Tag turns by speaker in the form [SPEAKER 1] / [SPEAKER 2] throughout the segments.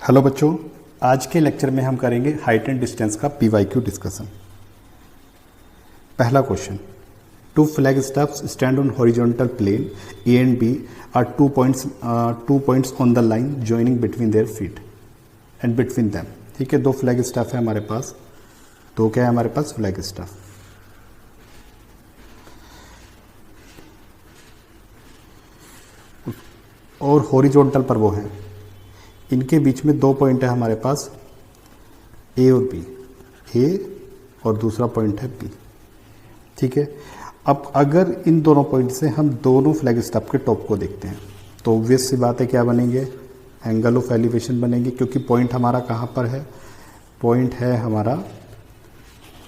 [SPEAKER 1] Hello बच्चों, आज के लेक्चर में हम करेंगे हाइट एंड डिस्टेंस का पीवाईक्यू डिस्कशन। पहला question, two flag stubs stand on horizontal plane A and B are two points on the line joining between their feet and between them. ठीक है, दो फ्लैग स्टफ है हमारे पास। तो क्या है हमारे पास? Flag stuff. और हॉरिजॉन्टल पर वो है, इनके बीच में दो पॉइंट है हमारे पास, ए और बी, ए और दूसरा पॉइंट है बी। ठीक है, अब अगर इन दोनों पॉइंट से हम दोनों फ्लैग स्टफ के टॉप को देखते हैं तो ऑब्वियस सी बात है क्या बनेंगे? एंगल ऑफ एलिवेशन बनेंगे, क्योंकि पॉइंट हमारा कहाँ पर है? पॉइंट है हमारा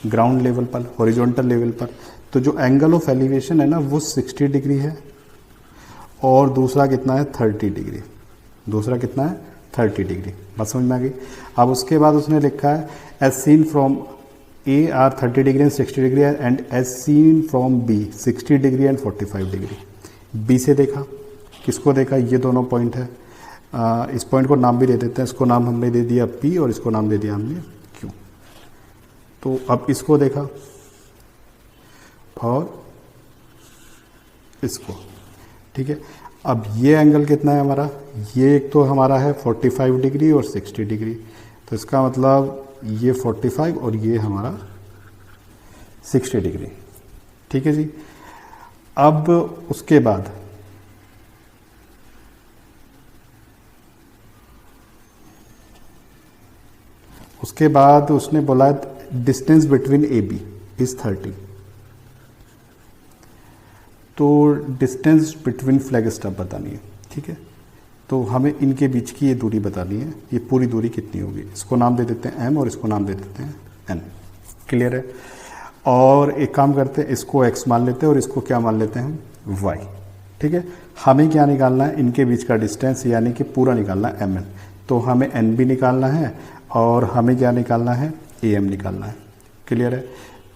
[SPEAKER 1] ग्राउंड लेवल पर, हॉरिजॉन्टल लेवल पर। तो जो एंगल ऑफ एलिवेशन है ना वो 60 डिग्री है और दूसरा कितना है? 30 डिग्री। दूसरा कितना है? 30 डिग्री। बात समझ में आ गई? अब उसके बाद उसने लिखा है as seen from A are 30 degree and 60 degree and as seen from B 60 degree and 45 degree. B से देखा, किसको देखा? ये दोनों पॉइंट है। इस पॉइंट को नाम भी दे देते हैं। इसको नाम हमने दे दिया पी और इसको नाम दे दिया हमने क्यू। तो अब इसको देखा और इसको। ठीक है, अब ये एंगल कितना है हमारा? ये एक तो हमारा है 45 डिग्री और 60 डिग्री। तो इसका मतलब ये 45 और ये हमारा 60 डिग्री। ठीक है जी। अब उसके बाद उसने बोला distance between A B is 30। तो डिस्टेंस बिटवीन फ्लैग स्टफ बतानी है। ठीक है, तो हमें इनके बीच की ये दूरी बतानी है। ये पूरी दूरी कितनी होगी? इसको नाम दे देते हैं एम और इसको नाम दे देते हैं एन। क्लियर है? और एक काम करते हैं, इसको एक्स मान लेते हैं और इसको क्या मान लेते हैं? वाई। ठीक है, हमें क्या निकालना है? इनके बीच का डिस्टेंस, यानी कि पूरा निकालना है एम एन। तो हमें एन बी निकालना है और हमें क्या निकालना है? ए एम निकालना है। क्लियर है?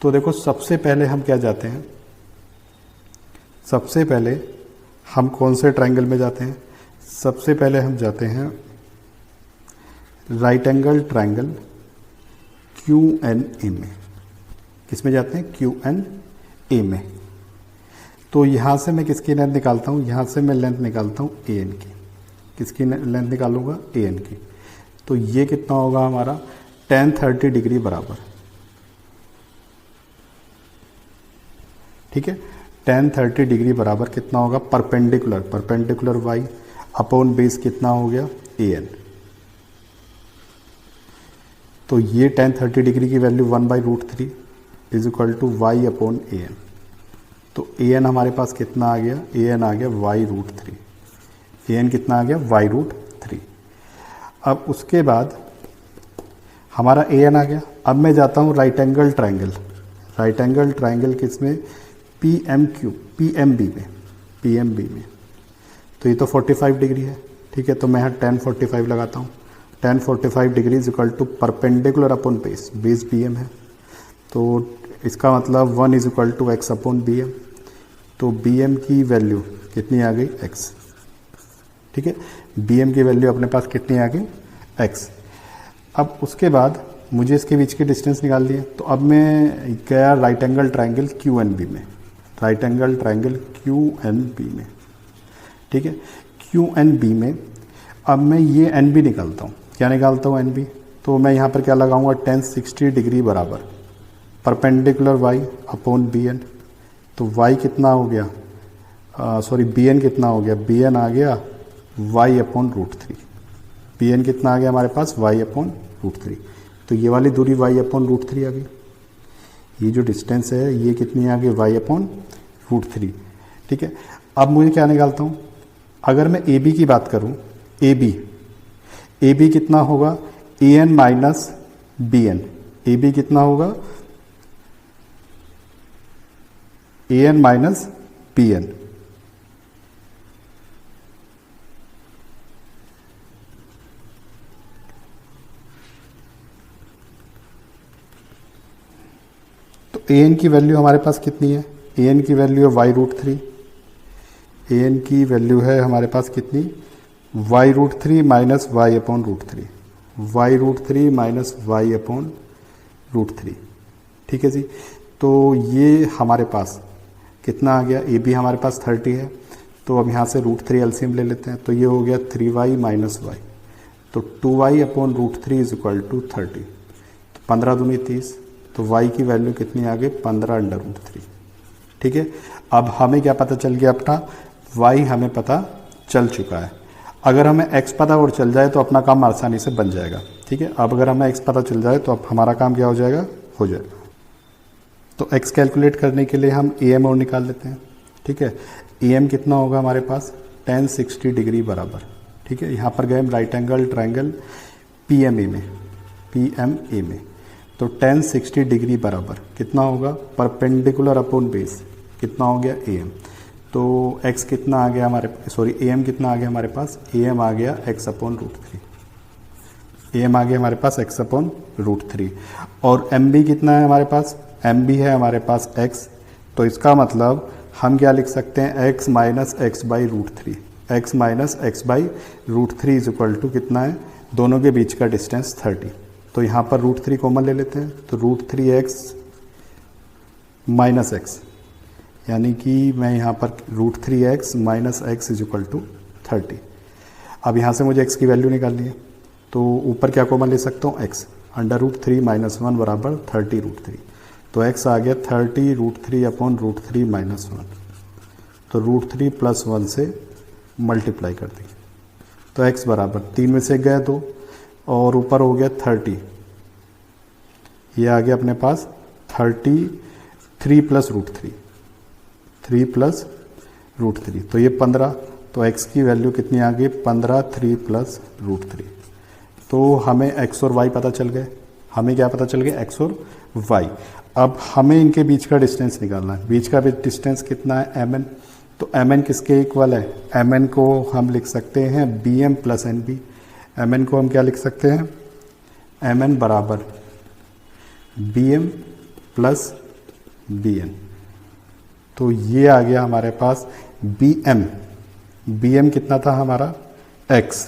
[SPEAKER 1] तो देखो, सबसे पहले हम क्या जाते हैं? सबसे पहले हम कौन से ट्रायंगल में जाते हैं? सबसे पहले हम जाते हैं right angle triangle Q N A में। किस में जाते हैं? क्यू एन ए में। तो यहाँ से मैं किसकी लेंथ निकालता हूँ? यहाँ से मैं लेंथ निकालता हूँ ए एन की। किसकी लेंथ निकालूंगा? ए एन की। तो ये कितना होगा हमारा? tan 30 डिग्री बराबर। ठीक है, tan 30 डिग्री बराबर कितना होगा? परपेंडिकुलर y अपॉन बेस कितना हो गया? A N. तो ये tan 30 डिग्री की value 1/√3 is equal to y upon A N. तो ए एन हमारे पास कितना आ गया? ए एन आ गया y√3। ए एन कितना आ गया? y√3। अब उसके बाद हमारा ए एन आ गया। अब मैं जाता हूँ right angle triangle. Right angle triangle किसमें? PMB में। तो ये तो 45 डिग्री है। ठीक है, तो मैं यहाँ tan 45 लगाता हूँ। tan 45 degree is equal to perpendicular upon base. Base BM है, तो इसका मतलब 1 is equal to X upon BM। तो BM की वैल्यू कितनी आ गई? x। ठीक है, BM की वैल्यू अपने पास कितनी आ गई? x। अब उसके बाद मुझे इसके बीच की डिस्टेंस निकालनी है। तो अब मैं गया राइट एंगल ट्रायंगल QNB में। राइट एंगल ट्रायंगल QNB में। ठीक है, QNB में अब मैं ये NB निकालता हूँ। क्या निकालता हूँ? NB। तो मैं यहाँ पर क्या लगाऊंगा? tan 60 डिग्री बराबर परपेंडिकुलर y अपॉन BN। तो y कितना हो गया? BN कितना हो गया? BN आ गया y अपॉन √3। BN कितना आ गया हमारे पास? y upon √3। तो ये वाली दूरी y अपॉन √3 आ गई। ये जो डिस्टेंस है ये कितनी आ गई? y upon √3। ठीक है, अब मुझे क्या निकालता हूँ? अगर मैं AB की बात करूँ, AB कितना होगा? AN minus BN। AB कितना होगा? AN minus BN। तो AN की वैल्यू हमारे पास कितनी है? AN की वैल्यू है y√3। AN की वैल्यू है हमारे पास कितनी? y√3 minus y upon √3। Y root three minus Y upon root three. ठीक है जी। तो ये हमारे पास कितना आ गया, ए बी हमारे पास 30 है, तो अब यहाँ से रूट थ्री एलसीएम ले लेते हैं, तो ये हो गया 3y माइनस वाई, तो 2y upon root three is equal to 30। तो 15 दूनी 30, तो y की वैल्यू कितनी आ गई 15 अंडर रूट थ्री। ठीक है। अब हमें क्या पता चल गया, अपना y हमें पता चल चुका है। अगर हमें x पता और चल जाए तो अपना काम आसानी से बन जाएगा। ठीक है। अब अगर हमें x पता चल जाए तो अब हमारा काम क्या हो जाएगा, हो जाएगा। तो x कैलकुलेट करने के लिए हम AM और निकाल लेते हैं। ठीक है। AM कितना होगा हमारे पास, tan 60 डिग्री बराबर। ठीक है। यहाँ पर गए हम राइट एंगल ट्रायंगल PMA में, तो tan 60 डिग्री बराबर कितना होगा, परपेंडिकुलर अपॉन बेस कितना हो गया AM। तो x कितना आ गया हमारे, सॉरी AM कितना आ गया हमारे पास, AM आ गया x upon root three. AM आ गया हमारे पास x अपॉन रूट थ्री। और MB कितना है हमारे पास, MB है हमारे पास x। तो इसका मतलब हम क्या लिख सकते हैं, x minus X by root three, X minus X by root three is equal to कितना है, दोनों के बीच का डिस्टेंस 30। तो यहाँ पर रूट थ्री कॉमन ले लेते हैं, तो root three X minus X, यानी कि मैं यहाँ पर root three X minus X is equal to 30। अब यहाँ से मुझे x की वैल्यू निकालनी है, तो ऊपर क्या कॉमन ले सकता हूँ, x under root three minus one बराबर 30 रूट थ्री। तो x आ गया 30 root three upon root three minus one, तो रूट थ्री प्लस वन से मल्टीप्लाई कर दी, तो x बराबर 3 में से गए 2 और ऊपर हो गया 30, ये आ गया अपने पास 33 plus root three, 3 plus root three, तो ये 15। तो x की वैल्यू कितनी आ गई, 15 3 प्लस रूट थ्री। तो हमें x और y पता चल गए। हमें क्या पता चल गया, x और y। अब हमें इनके बीच का डिस्टेंस निकालना है। बीच का डिस्टेंस कितना है, mn। तो mn किसके इक्वल है, mn को हम लिख सकते हैं bm प्लस nb। mn को हम क्या लिख सकते हैं, mn बराबर bm प्लस bn। तो ये आ गया हमारे पास bm। bm कितना था हमारा, x,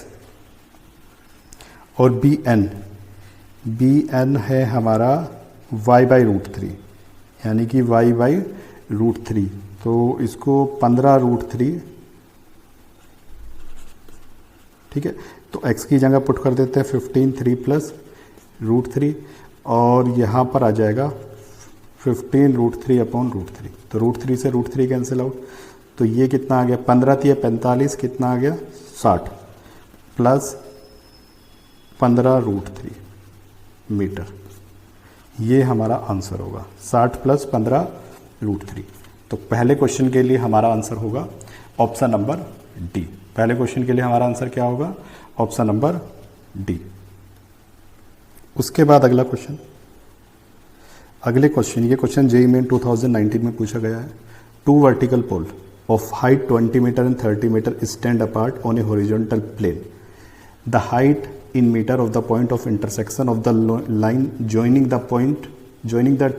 [SPEAKER 1] और bn है हमारा y बाई रूट थ्री, यानी कि y बाई रूट थ्री। तो इसको 15 रूट थ्री, ठीक है। तो x की जगह पुट कर देते हैं 15 3 प्लस रूट थ्री, और यहाँ पर आ जाएगा 15 root three upon root three. तो रूट थ्री से रूट थ्री कैंसिल आउट, तो ये कितना आ गया, 15 थी 45, कितना आ गया 60 प्लस 15 रूट थ्री मीटर। ये हमारा आंसर होगा 60 प्लस 15 रूट थ्री। तो पहले क्वेश्चन के लिए हमारा आंसर होगा ऑप्शन नंबर डी। पहले क्वेश्चन के लिए हमारा आंसर क्या होगा, ऑप्शन नंबर डी। उसके बाद अगला क्वेश्चन, अगले क्वेश्चन, ये क्वेश्चन जेईई मेन 2019 में पूछा गया है। 2 vertical pole of height 20 metre and 30 metre stand apart on a horizontal plane. The height in meter of the point of intersection of the line joining the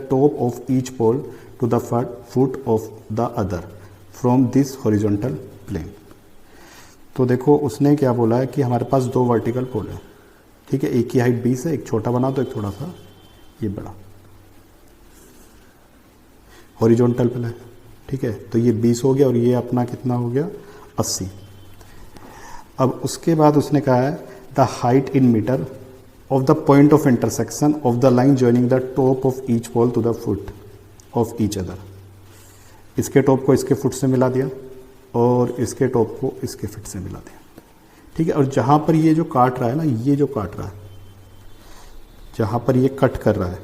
[SPEAKER 1] top of each pole to the foot of the other from this horizontal plane। तो देखो उसने क्या बोला है कि हमारे पास 2 vertical पोल है, ठीक है। एक की हाइट 20 है, एक छोटा बना तो एक थोड़ा सा ये बड़ा, हॉरिजॉन्टल प्लेन, ठीक है। तो ये 20 हो गया और ये अपना कितना हो गया 80। अब उसके बाद उसने कहा है the height in meter of the point of intersection of the line joining the top of each pole to the foot of each other। इसके टॉप को इसके फुट से मिला दिया और इसके टॉप को इसके फिट से मिला दिया, ठीक है। और जहाँ पर ये जो काट रहा है ना, ये जो काट रहा है, जहाँ पर ये कट कर रहा है,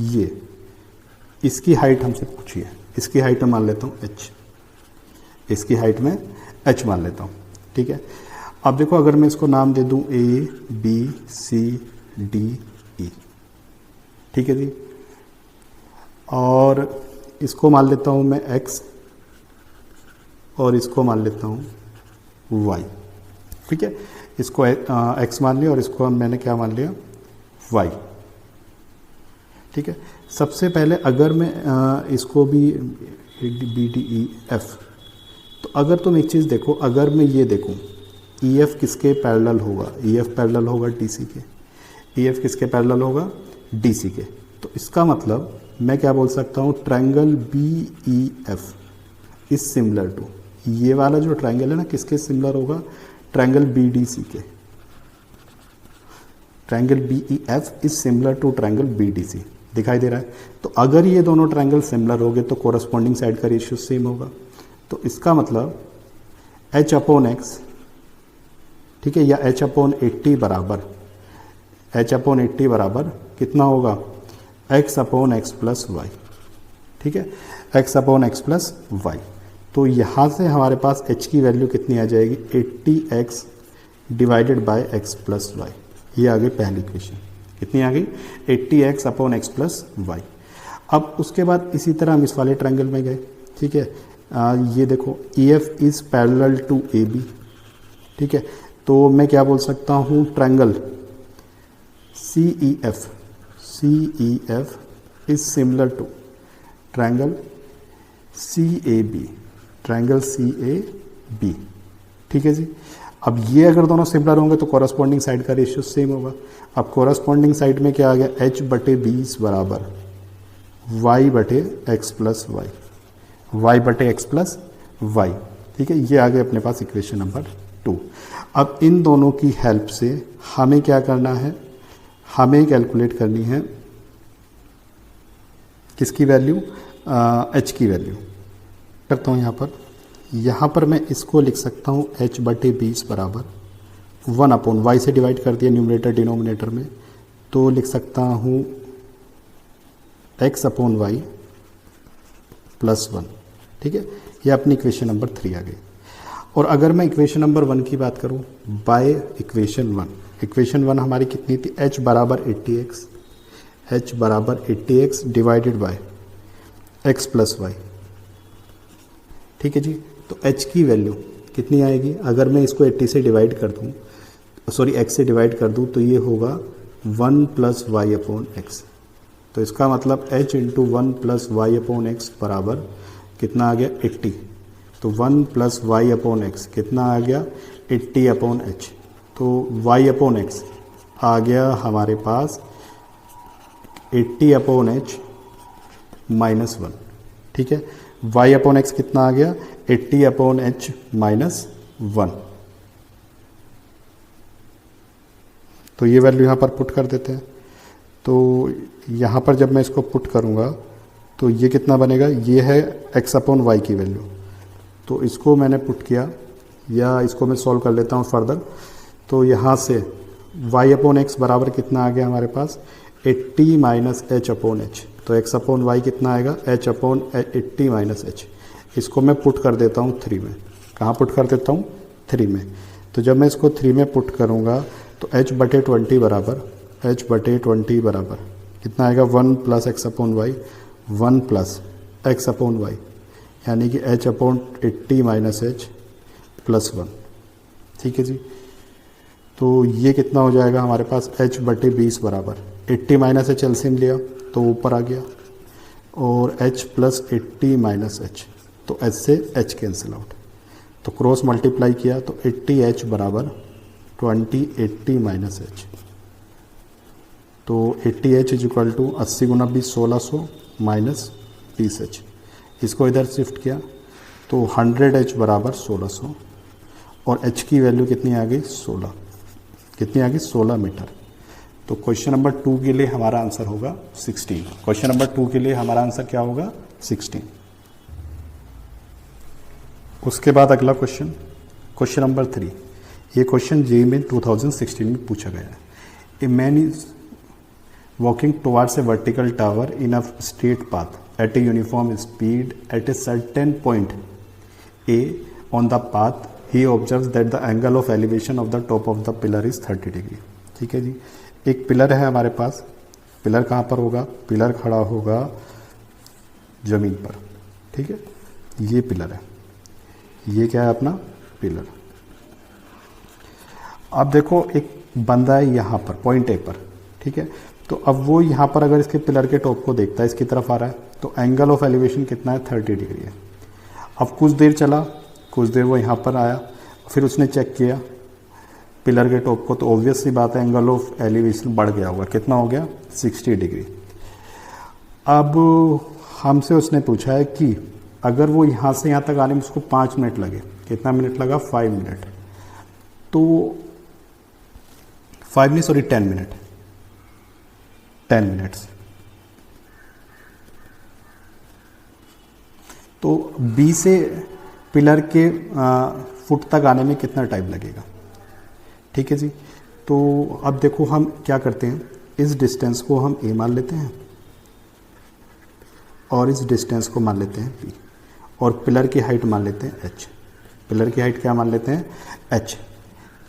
[SPEAKER 1] ये इसकी हाइट हमसे पूछी है। इसकी हाइट में मान लेता हूँ h, इसकी हाइट में h मान लेता हूँ, ठीक है। अब देखो अगर मैं इसको नाम दे दूँ A B C D E, ठीक है जी, और इसको मान लेता हूँ मैं x और इसको मान लेता हूँ y, ठीक है। इसको x मान लिया और इसको मैंने क्या मान लिया y, ठीक है। सबसे पहले अगर मैं इसको भी B D E F, तो अगर तुम एक चीज़ देखो, अगर मैं ये देखूं ई एफ किसके पैरेलल होगा, ई एफ पैरेलल होगा डी सी के, ई एफ किसके पैरेलल होगा, डी सी के। तो इसका मतलब मैं क्या बोल सकता हूँ, triangle B E F is similar to, ये वाला जो ट्रायंगल है ना किसके सिमिलर होगा, ट्रायंगल बी डी सी के। Triangle B E F is similar to triangle B D C, दिखाई दे रहा है। तो अगर ये दोनों ट्रायंगल सिमिलर हो गए तो कोरस्पॉन्डिंग साइड का रेशियो सेम होगा। तो इसका मतलब h अपॉन एक्स, ठीक है, या h अपॉन 80 बराबर, h अपॉन 80 बराबर कितना होगा, x upon X plus Y, ठीक है, x upon X plus Y. तो यहाँ से हमारे पास h की वैल्यू कितनी आ जाएगी, 80x divided by x plus Y. ये आ गई पहली इक्वेशन, कितनी आ गई, 80x upon X plus Y. अब उसके बाद इसी तरह हम इस वाले ट्रायंगल में गए, ठीक है, ये देखो E F is parallel to A B, ठीक है। तो मैं क्या बोल सकता हूँ, triangle C E F is similar to triangle C A B, triangle C A B, ठीक है जी। अब ये अगर दोनों सिमिलर होंगे तो कॉरस्पॉन्डिंग साइड का रेशियो सेम होगा। अब कॉरस्पॉन्डिंग साइड में क्या आ गया, h बटे 20 बराबर y बटे एक्स प्लस वाई, वाई बटे एक्स प्लस वाई, ठीक है। ये आ गए अपने पास इक्वेशन नंबर 2। अब इन दोनों की हेल्प से हमें क्या करना है, हमें कैलकुलेट करनी है किसकी वैल्यू, h की वैल्यू। करता हूँ यहाँ पर मैं इसको लिख सकता हूँ h बटे 20 बराबर 1 अपॉन वाई से डिवाइड कर दिया न्यूमरेटर डिनोमिनेटर में, तो लिख सकता हूँ x अपॉन वाई प्लस 1, ठीक है। ये अपनी इक्वेशन नंबर 3 आ गई। और अगर मैं इक्वेशन नंबर 1 की बात करूँ, बाय इक्वेशन 1, इक्वेशन 1 हमारी कितनी थी, h बराबर 80x, h बराबर 80x divided by x plus Y, ठीक है जी। तो h की वैल्यू कितनी आएगी, अगर मैं इसको 80 से डिवाइड कर दूँ, सॉरी x से डिवाइड कर दूँ, तो ये होगा 1 प्लस वाई अपॉन एक्स। तो इसका मतलब h into 1 plus Y upon X बराबर कितना आ गया, 80। तो 1 प्लस वाई अपॉन एक्स कितना आ गया, 80 अपॉन एच। तो y अपॉन एक्स आ गया हमारे पास 80 अपॉन एच माइनस 1, ठीक है। y अपॉन एक्स कितना आ गया, 80 अपॉन एच माइनस 1। तो ये वैल्यू यहाँ पर पुट कर देते हैं। तो यहाँ पर जब मैं इसको पुट करूँगा तो ये कितना बनेगा, ये है x अपॉन वाई की वैल्यू। तो इसको मैंने पुट किया, या इसको मैं सॉल्व कर लेता हूँ फर्दर। तो यहाँ से y अपॉन एक्स बराबर कितना आ गया हमारे पास, 80 माइनस एच अपॉन एच। तो x अपॉन वाई कितना आएगा, h अपॉन 80 माइनस एच। इसको मैं पुट कर देता हूँ 3 में। कहाँ पुट कर देता हूँ, 3 में। तो जब मैं इसको 3 में पुट करूँगा तो h बटे 20 बराबर, h बटे 20 बराबर कितना आएगा, 1 plus x upon y, 1 plus x upon y, यानी कि h upon 80 minus h plus 1, ठीक है जी। तो ये कितना हो जाएगा हमारे पास, h बटे 20 बराबर 80 माइनस एच एलसीएम लिया तो ऊपर आ गया, और h प्लस 80 माइनस एच, तो h से h कैंसिल आउट। तो क्रॉस मल्टीप्लाई किया तो 80h बराबर 20 80 माइनस एच। तो 80h इज इक्वल टू 80 गुना 20 1600 माइनस 20h। इसको इधर शिफ्ट किया तो 100h बराबर 1600, और h की वैल्यू कितनी आ गई, 16। कितनी आ गई, 16 मीटर। तो क्वेश्चन नंबर 2 के लिए हमारा आंसर होगा 16। क्वेश्चन नंबर 2 के लिए हमारा आंसर क्या होगा, 16। उसके बाद अगला क्वेश्चन, क्वेश्चन नंबर 3। ये क्वेश्चन जेईई में 2016 में पूछा गया है। A man is walking towards a vertical tower in a straight path at a uniform speed at a certain point A on the path he observes that the angle of elevation of the top of the pillar is 30 degree. ठीक है जी। एक pillar है हमारे पास। Pillar कहाँ पर होगा, pillar खड़ा होगा जमीन पर। ठीक है, ये पिलर है, ये क्या है अपना पिलर। अब देखो एक बंदा है यहाँ पर पॉइंट ए पर, ठीक है। तो अब वो यहाँ पर अगर इसके पिलर के टॉप को देखता है, इसकी तरफ आ रहा है, तो एंगल ऑफ एलिवेशन कितना है, 30 डिग्री है। अब कुछ देर चला, कुछ देर वो यहाँ पर आया, फिर उसने चेक किया पिलर के टॉप को, तो ऑब्वियस सी बात है एंगल ऑफ एलिवेशन बढ़ गया होगा। कितना हो गया? 60 डिग्री। अब हमसे उसने पूछा है कि अगर वो यहाँ से यहाँ तक आने में उसको 5 मिनट लगे, कितना मिनट लगा? 5 मिनट। तो 5 नहीं, सॉरी 10 मिनट, 10 मिनट्स। तो बी से पिलर के फुट तक आने में कितना टाइम लगेगा? ठीक है जी। तो अब देखो हम क्या करते हैं, इस डिस्टेंस को हम ए मान लेते हैं और इस डिस्टेंस को मान लेते हैं बी, और पिलर की हाइट मान लेते हैं एच। पिलर की हाइट क्या मान लेते हैं? एच।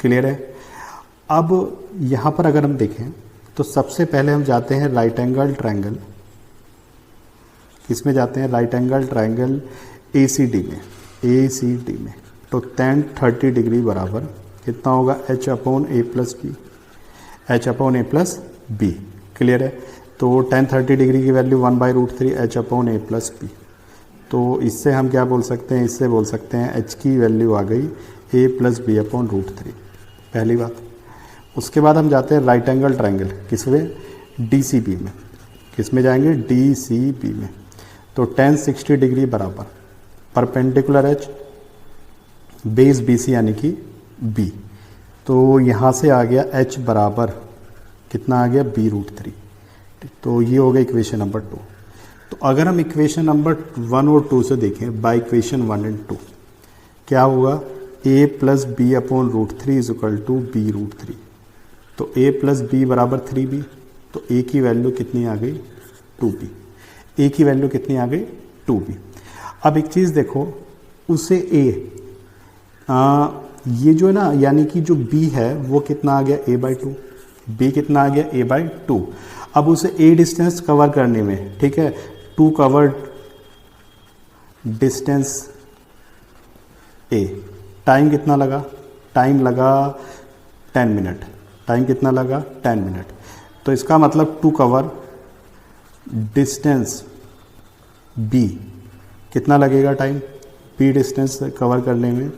[SPEAKER 1] क्लियर है? अब यहाँ पर अगर हम देखें तो सबसे पहले हम जाते हैं राइट एंगल ट्रायंगल, किसमें जाते हैं? राइट एंगल ट्रायंगल ACD में, ACD में। तो tan 30 डिग्री बराबर कितना होगा? H upon A plus B, H upon A plus B. Clear है? तो tan 30 डिग्री की value 1/√3 H upon A plus B. तो इससे हम क्या बोल सकते हैं? इससे बोल सकते हैं H की वैल्यू आ गई A प्लस बी अपॉन √3, पहली बात। उसके बाद हम जाते हैं राइट एंगल ट्रायंगल, किसमें? DCB में। किस में जाएंगे? DCB में। तो tan 60 डिग्री बराबर परपेंडिकुलर H बेस BC यानी कि B। तो यहाँ से आ गया H बराबर कितना आ गया? B√3। तो ये हो गया इक्वेशन नंबर 2। तो अगर हम इक्वेशन नंबर 1 और 2 से देखें, बाय इक्वेशन 1 एंड 2 क्या होगा? A plus B upon √3 is equal to B√3। तो A प्लस बी बराबर 3B। तो A की वैल्यू कितनी आ गई? 2B। A की वैल्यू कितनी आ गई? 2B। अब एक चीज़ देखो, उसे ये जो है ना, यानी कि जो B है वो कितना आ गया? A/2। B कितना आ गया? A/2। अब उसे A डिस्टेंस कवर करने में, ठीक है, 2 कवर्ड डिस्टेंस A, टाइम कितना लगा? टाइम लगा 10 मिनट। टाइम कितना लगा? 10 मिनट। तो इसका मतलब 2 कवर डिस्टेंस B कितना लगेगा टाइम? B डिस्टेंस कवर करने में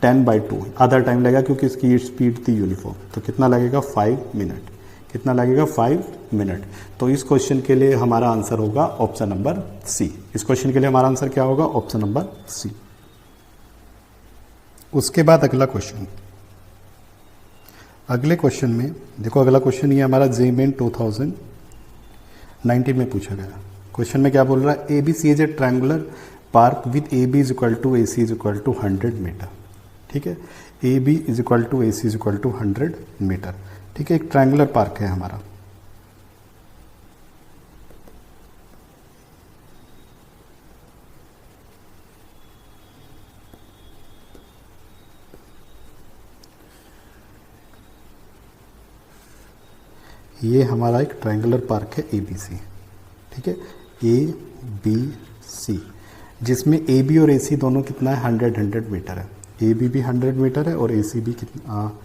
[SPEAKER 1] 10/2 आधा टाइम लगेगा, क्योंकि इसकी स्पीड थी यूनिफॉर्म। तो कितना लगेगा? 5 मिनट। कितना लगेगा? 5 मिनट। तो इस क्वेश्चन के लिए हमारा आंसर होगा ऑप्शन नंबर सी। इस क्वेश्चन के लिए हमारा आंसर क्या होगा? Option number C. उसके बाद अगला क्वेश्चन, अगले क्वेश्चन में देखो, अगला क्वेश्चन ये हमारा जेमेन 2019 में पूछा गया। क्वेश्चन में क्या बोल रहा है? ABC is a triangular park with AB is equal to AC is equal to 100 metre. ठीक है, AB is equal to AC is equal to 100 metre. ठीक है, एक ट्रायंगुलर पार्क है हमारा। ये हमारा एक ट्रायंगुलर पार्क है ABC। ठीक है, ABC, जिसमें AB और AC दोनों कितना है? 100 मीटर है। AB भी 100 मीटर है और AC भी कितना,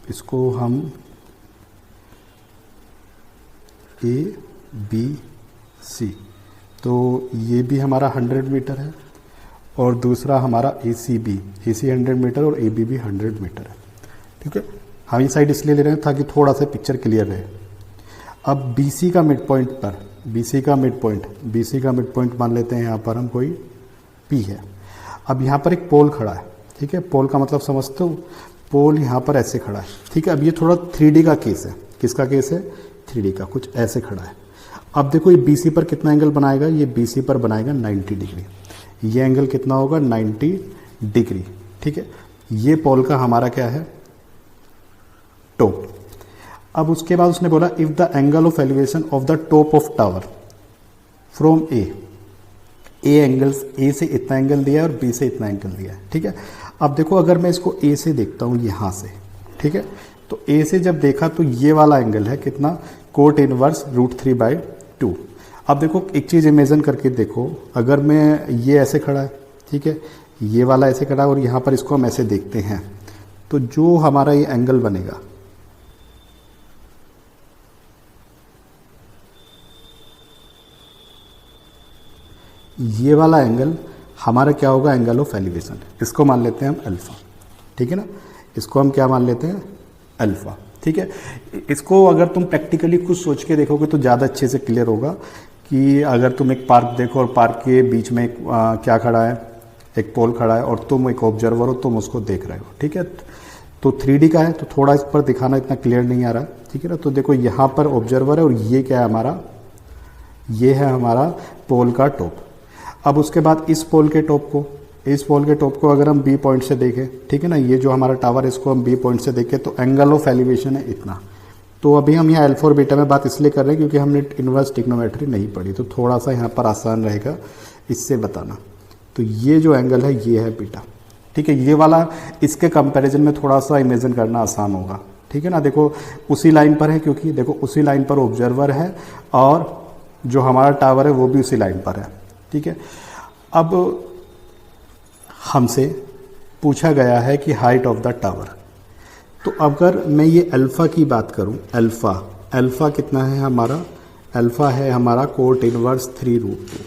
[SPEAKER 1] इसको हम ABC, तो ये भी हमारा 100 मीटर है और दूसरा हमारा AC 100 मीटर और AB भी 100 मीटर है। ठीक है, हम ये साइड इसलिए ले रहे हैं ताकि थोड़ा सा पिक्चर क्लियर रहे। अब BC का मिड पॉइंट पर, BC का मिड पॉइंट मान लेते हैं यहाँ पर हम कोई P है। अब यहाँ पर एक पोल खड़ा है। ठीक है, पोल का मतलब समझते हो? पोल यहाँ पर ऐसे खड़ा है। ठीक है, अब ये थोड़ा 3D का केस है। किसका केस है? 3D का, कुछ ऐसे खड़ा है। अब देखो ये BC पर कितना एंगल बनाएगा? ये BC पर बनाएगा 90 डिग्री। ये एंगल कितना होगा? 90 डिग्री। ठीक है, ये पोल का हमारा क्या है? टॉप। अब उसके बाद उसने बोला if the angle of elevation of the top of tower from a angles, A से इतना एंगल दिया है और बी से इतना एंगल दिया है। ठीक है, अब देखो अगर मैं इसको ए से देखता हूँ यहाँ से, ठीक है, तो ए से जब देखा तो ये वाला एंगल है कितना? Cot inverse √3/2। अब देखो एक चीज़ इमेजिन करके देखो, अगर मैं ये ऐसे खड़ा है, ठीक है, ये वाला ऐसे खड़ा है और यहाँ पर इसको हम ऐसे देखते हैं, तो जो हमारा ये एंगल बनेगा, ये वाला एंगल हमारा क्या होगा? Angle of elevation. इसको मान लेते हैं हम अल्फा। ठीक है ना, इसको हम क्या मान लेते हैं, अल्फ़ा। ठीक है, इसको अगर तुम प्रैक्टिकली कुछ सोच के देखोगे तो ज़्यादा अच्छे से क्लियर होगा कि अगर तुम एक पार्क देखो और पार्क के बीच में एक क्या खड़ा है, एक पोल खड़ा है और तुम एक ऑब्जर्वर हो, तुम उसको देख रहे हो। ठीक है, तो 3D का है तो थोड़ा इस पर दिखाना इतना क्लियर नहीं आ रहा है। ठीक है ना, तो देखो यहाँ पर ऑब्जर्वर है और ये क्या है हमारा, ये है हमारा पोल का टॉप। अब उसके बाद इस पोल के टॉप को अगर हम बी पॉइंट से देखें, ठीक है ना, ये जो हमारा टावर है इसको हम बी पॉइंट से देखें तो एंगल ऑफ एलिवेशन है इतना। तो अभी हम यहाँ अल्फा और बीटा में बात इसलिए कर रहे हैं क्योंकि हमने इन्वर्स ट्रिग्नोमेट्री नहीं पढ़ी, तो थोड़ा सा यहाँ पर आसान रहेगा इससे बताना। तो ये जो एंगल है ये है बीटा। ठीक है, ये वाला इसके कंपैरिजन में थोड़ा सा इमेजिन करना आसान होगा। ठीक है ना, देखो उसी लाइन पर है, क्योंकि देखो उसी लाइन पर ऑब्जर्वर है और जो हमारा टावर है वो भी उसी लाइन पर है। ठीक है, अब हमसे पूछा गया है कि हाइट ऑफ द टावर। तो अगर मैं ये अल्फ़ा की बात करूं, अल्फ़ा कितना है हमारा, अल्फ़ा है हमारा कोट इनवर्स 3√2।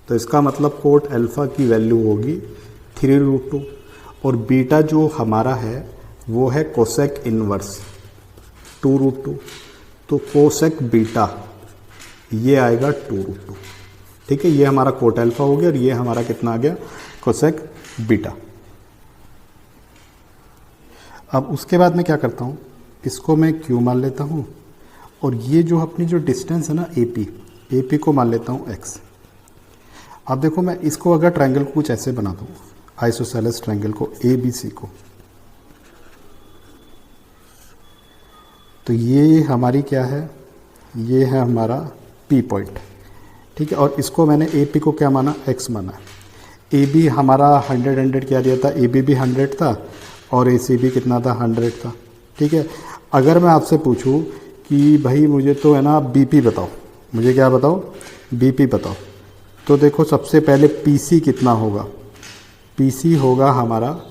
[SPEAKER 1] तो इसका मतलब कोट अल्फ़ा की वैल्यू होगी 3√2 और बीटा जो हमारा है वो है कोसेक इनवर्स 2√2। तो कोसेक बीटा ये आएगा 2√2। ठीक है, ये हमारा कोट अल्फ़ा हो गया और ये हमारा कितना आ गया, कोसेक बीटा। अब उसके बाद मैं क्या करता हूँ, इसको मैं क्यू मान लेता हूँ और ये जो अपनी जो डिस्टेंस है ना AP को मान लेता हूँ x। अब देखो मैं इसको अगर ट्रायंगल को कुछ ऐसे बना दूँ, आइसोसेलेस ट्रायंगल को ABC को, तो ये हमारी क्या है, ये है हमारा P पॉइंट। ठीक है, और इसको मैंने AP को क्या माना, x माना। AB हमारा 100 क्या दिया था, AB भी 100 था और AC भी कितना था, 100 था। ठीक है, अगर मैं आपसे पूछूं कि भाई मुझे तो है ना BP बताओ, मुझे क्या बताओ, BP बताओ, तो देखो सबसे पहले PC कितना होगा, PC होगा हमारा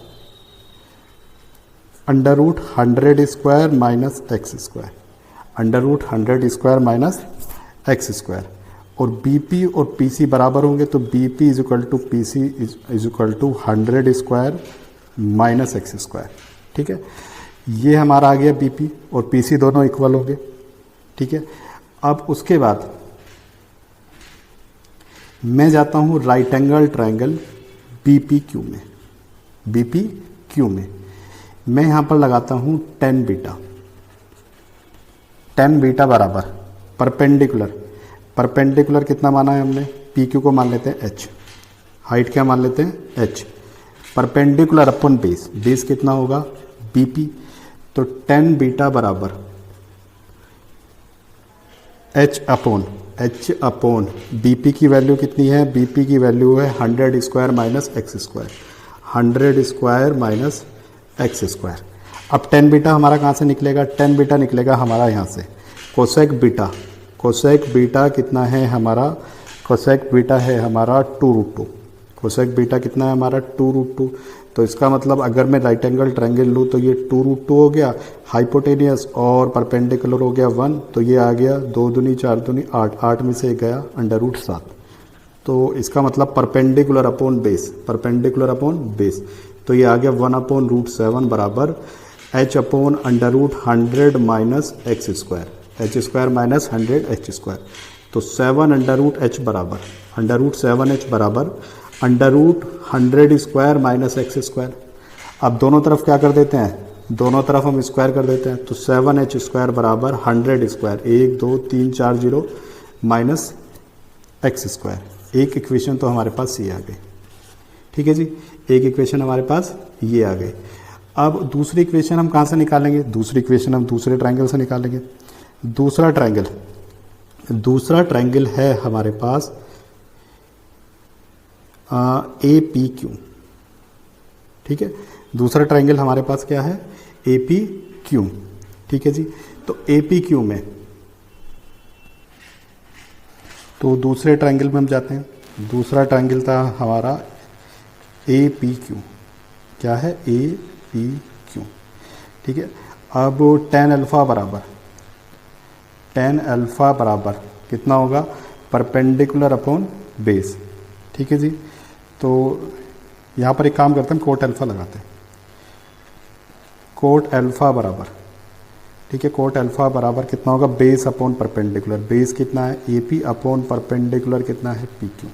[SPEAKER 1] √100² माइनस x², √100² माइनस x²। और BP और PC बराबर होंगे तो BP = PC = 100² माइनस x²। ठीक है, ये हमारा आ गया BP और PC दोनों इक्वल होंगे। ठीक है, अब उसके बाद मैं जाता हूँ राइट एंगल ट्रायंगल BPQ में, मैं यहाँ पर लगाता हूँ tan बीटा बराबर परपेंडिकुलर कितना माना है हमने, PQ को मान लेते हैं h, हाइट क्या मान लेते हैं h, परपेंडिकुलर अपन बेस कितना होगा BP। तो tan बीटा बराबर h अपॉन BP की वैल्यू कितनी है, BP की वैल्यू है 100² माइनस x², 100² माइनस x²। अब tan बीटा हमारा कहाँ से निकलेगा, tan बीटा निकलेगा हमारा यहाँ से कोसेक बीटा कितना है हमारा, कोसेक बीटा है हमारा 2√2, कोसेक बीटा कितना है हमारा 2√2। तो इसका मतलब अगर मैं राइट एंगल ट्रायंगल लूँ तो ये 2√2 हो गया, हाइपोटेनियस और परपेंडिकुलर हो गया 1, तो ये आ गया 2 दूनी 4 दूनी 8, 8 में से एक गया √7। तो इसका मतलब परपेंडिकुलर अपॉन बेस, तो ये आ गया 1/√7 बराबर h/100 minus x² h² minus 100 h²। तो 7/√h बराबर √7h बराबर √100² माइनस x²। अब दोनों तरफ क्या कर देते हैं, दोनों तरफ हम स्क्वायर कर देते हैं, तो 7h² बराबर 100², 1 2 3 4 0 माइनस x²। एक इक्वेशन तो हमारे पास ये आ गई। ठीक है जी, एक इक्वेशन हमारे पास ये आ गई। अब दूसरी इक्वेशन हम कहाँ से निकालेंगे, दूसरी इक्वेशन हम दूसरे ट्रायंगल से निकालेंगे। दूसरा ट्रायंगल है हमारे पास APQ। ठीक है, दूसरा ट्रायंगल हमारे पास क्या है, APQ। ठीक है जी, तो APQ में तो दूसरे ट्रायंगल में हम जाते हैं। दूसरा ट्रायंगल था हमारा APQ, क्या है APQ। ठीक है, अब tan अल्फ़ा बराबर कितना होगा, परपेंडिकुलर अपॉन बेस। ठीक है जी, तो यहाँ पर एक काम करते हैं, कोट अल्फ़ा लगाते हैं। कोट अल्फ़ा बराबर, ठीक है, कोट अल्फ़ा बराबर कितना होगा, बेस अपॉन परपेंडिकुलर, बेस कितना है ए पी अपॉन परपेंडिकुलर कितना है पी क्यू।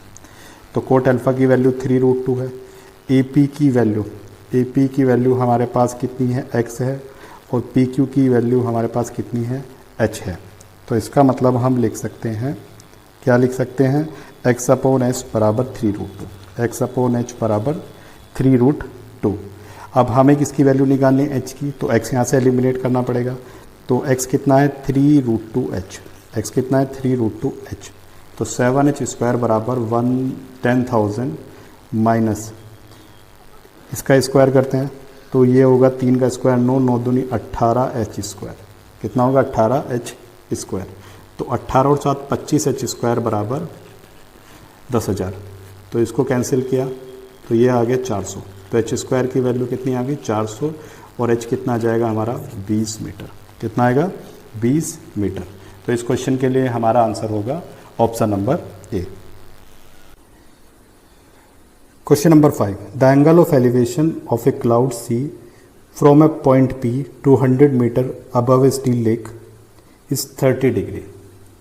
[SPEAKER 1] तो कोट अल्फ़ा की वैल्यू 3√2 है, ए पी की वैल्यू हमारे पास कितनी है, x है, और पी क्यू की वैल्यू हमारे पास कितनी है, h है। तो इसका मतलब हम लिख सकते हैं, क्या लिख सकते हैं, x अपॉन एच बराबर 3√2, x अपॉन एच बराबर 3√2। अब हमें किसकी वैल्यू निकालनी है, h की, तो x यहाँ से एलिमिनेट करना पड़ेगा। तो x कितना है 3√2h, x कितना है 3√2h। तो 7h² बराबर 110,000 माइनस इसका स्क्वायर करते हैं तो ये होगा 3 का स्क्वायर 9, 9 दूनी 18h², कितना होगा 18h²। तो 18 और 7 25h² बराबर 10,000। तो इसको कैंसिल किया तो ये आ गया 400। तो h² की वैल्यू कितनी आ गई 400, और h कितना आ जाएगा हमारा 20 मीटर, कितना आएगा 20 मीटर। तो इस क्वेश्चन के लिए हमारा आंसर होगा option number A. Question number 5, the angle of elevation of a cloud C from a point P 200 metre above a still lake is 30 degree.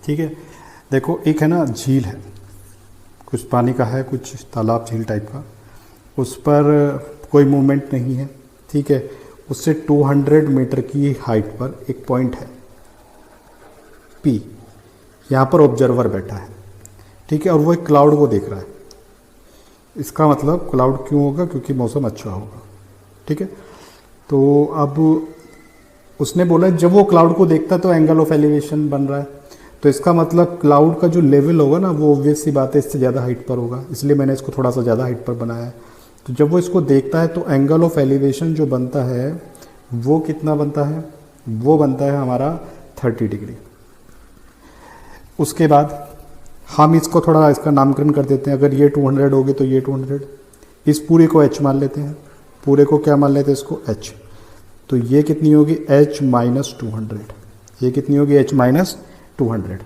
[SPEAKER 1] ठीक है, देखो एक है ना झील है, कुछ पानी का है, कुछ तालाब झील टाइप का, उस पर कोई मूवमेंट नहीं है। ठीक है, उससे 200 मीटर की हाइट पर एक पॉइंट है P, यहाँ पर ऑब्जर्वर बैठा है। ठीक है, और वो एक क्लाउड को देख रहा है। इसका मतलब क्लाउड क्यों होगा, क्योंकि मौसम अच्छा होगा। ठीक है, तो अब उसने बोला जब वो क्लाउड को देखता है तो एंगल ऑफ एलिवेशन बन रहा है, तो इसका मतलब क्लाउड का जो लेवल होगा ना वो ऑब्वियस सी बात है इससे ज़्यादा हाइट पर होगा, इसलिए मैंने इसको थोड़ा सा ज़्यादा हाइट पर बनाया है। तो जब वो इसको देखता है तो एंगल ऑफ एलिवेशन जो बनता है वो कितना बनता है, वो बनता है हमारा 30 डिग्री। उसके बाद हम इसको थोड़ा इसका नामकरण कर देते हैं, अगर ये 200 होगी तो ये 200, इस पूरे को h मान लेते हैं, पूरे को क्या मान लेते हैं इसको h। तो ये कितनी होगी h माइनस 200, ये कितनी होगी h माइनस 200।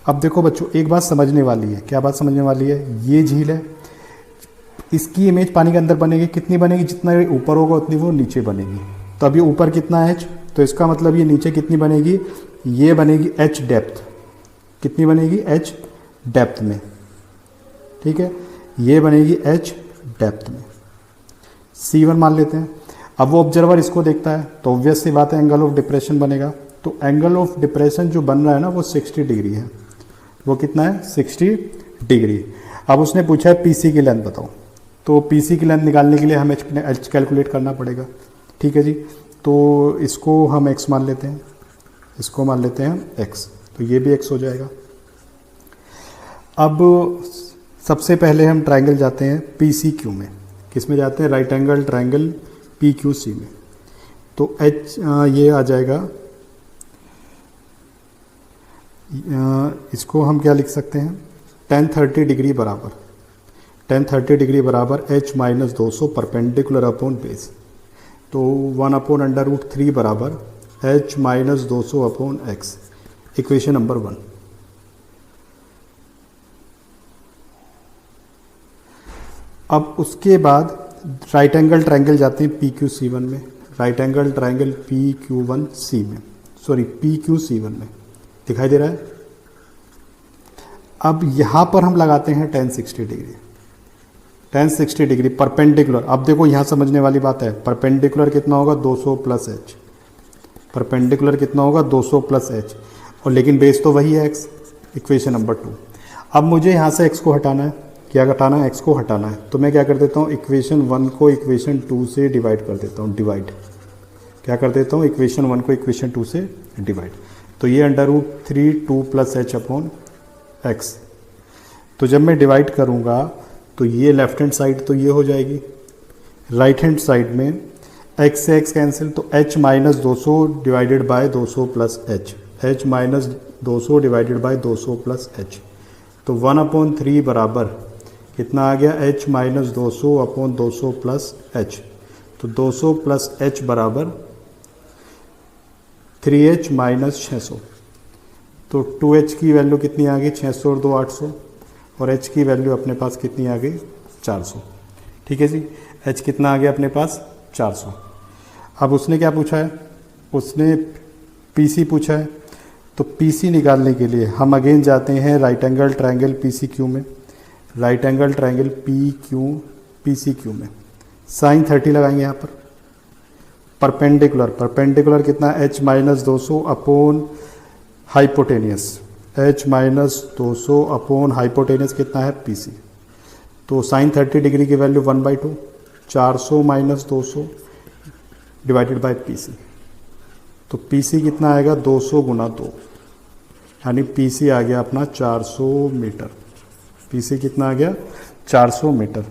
[SPEAKER 1] अब देखो बच्चों एक बात समझने वाली है, क्या बात समझने वाली है, ये झील है, इसकी इमेज पानी के अंदर बनेगी, कितनी बनेगी, जितना ऊपर होगा उतनी वो नीचे बनेगी। तो अब ये ऊपर कितना h, तो इसका मतलब ये नीचे कितनी बनेगी, ये बनेगी h डेप्थ, कितनी बनेगी h डेप्थ में। ठीक है, ये बनेगी h डेप्थ में, C1 मान लेते हैं। अब वो ऑब्जर्वर इसको देखता है तो ऑब्वियस सी बात है एंगल ऑफ डिप्रेशन बनेगा। तो एंगल ऑफ डिप्रेशन जो बन रहा है ना वो 60 डिग्री है, वो कितना है 60 डिग्री। अब उसने पूछा है पीसी की लेंथ बताओ, तो पीसी की लेंथ निकालने के लिए हमें एच कैलकुलेट करना पड़ेगा। ठीक है जी, तो इसको हम x मान लेते हैं, इसको मान लेते हैं x, तो ये भी x हो जाएगा। अब सबसे पहले हम ट्रायंगल जाते हैं PCQ में, किस में जाते हैं, राइट एंगल ट्रायंगल PQC में। तो h ये आ जाएगा, इसको हम क्या लिख सकते हैं, tan 30 डिग्री बराबर, tan 30 डिग्री बराबर h minus 200 perpendicular upon base. तो 1/√3 बराबर h minus 200 upon x, equation number 1। अब उसके बाद राइट एंगल ट्रायंगल जाते हैं PQC1 में, राइट एंगल ट्रायंगल PQC1 में, दिखाई दे रहा है। अब यहाँ पर हम लगाते हैं tan 60 degree, tan 60 degree perpendicular. अब देखो यहाँ समझने वाली बात है, परपेंडिकुलर कितना होगा 200 प्लस h, परपेंडिकुलर कितना होगा 200 प्लस h, और लेकिन बेस तो वही है x, इक्वेशन नंबर 2। अब मुझे यहाँ से x को हटाना है, क्या हटाना है, x को हटाना है। तो मैं क्या कर देता हूँ, इक्वेशन 1 को इक्वेशन 2 से डिवाइड कर देता हूँ, डिवाइड क्या कर देता हूँ, इक्वेशन 1 को इक्वेशन 2 से डिवाइड। तो ये √3 2 प्लस h अपॉन x। तो जब मैं डिवाइड करूँगा तो ये लेफ्ट हैंड साइड तो ये हो जाएगी, राइट हैंड साइड में x से x कैंसिल, तो h minus 200 divided bye 200 plus h, h minus 200 divided bye 200 plus h। तो 1/3 बराबर कितना आ गया, h minus 200 upon 200 plus h। तो 200 प्लस h बराबर 3h माइनस 600। तो 2h की वैल्यू कितनी आ गई 600 और 2 800, और h की वैल्यू अपने पास कितनी आ गई 400। ठीक है जी, h कितना आ गया अपने पास 400। अब उसने क्या पूछा है, उसने पीसी पूछा है, तो पीसी निकालने के लिए हम अगेन जाते हैं right angle triangle P C Q में, right angle triangle P Q P C Q में साइन 30 लगाएंगे यहाँ पर। परपेंडिकुलर, परपेंडिकुलर कितना, h minus 200 upon hypotenuse, h minus 200 upon hypotenuse कितना है पीसी। तो साइन 30 डिग्री की value 1/2, 400 minus 200 divided by P C. तो पीसी कितना आएगा, 200 गुना 2, यानी पीसी आ गया अपना 400 मीटर। पीसी कितना आ गया, 400 मीटर।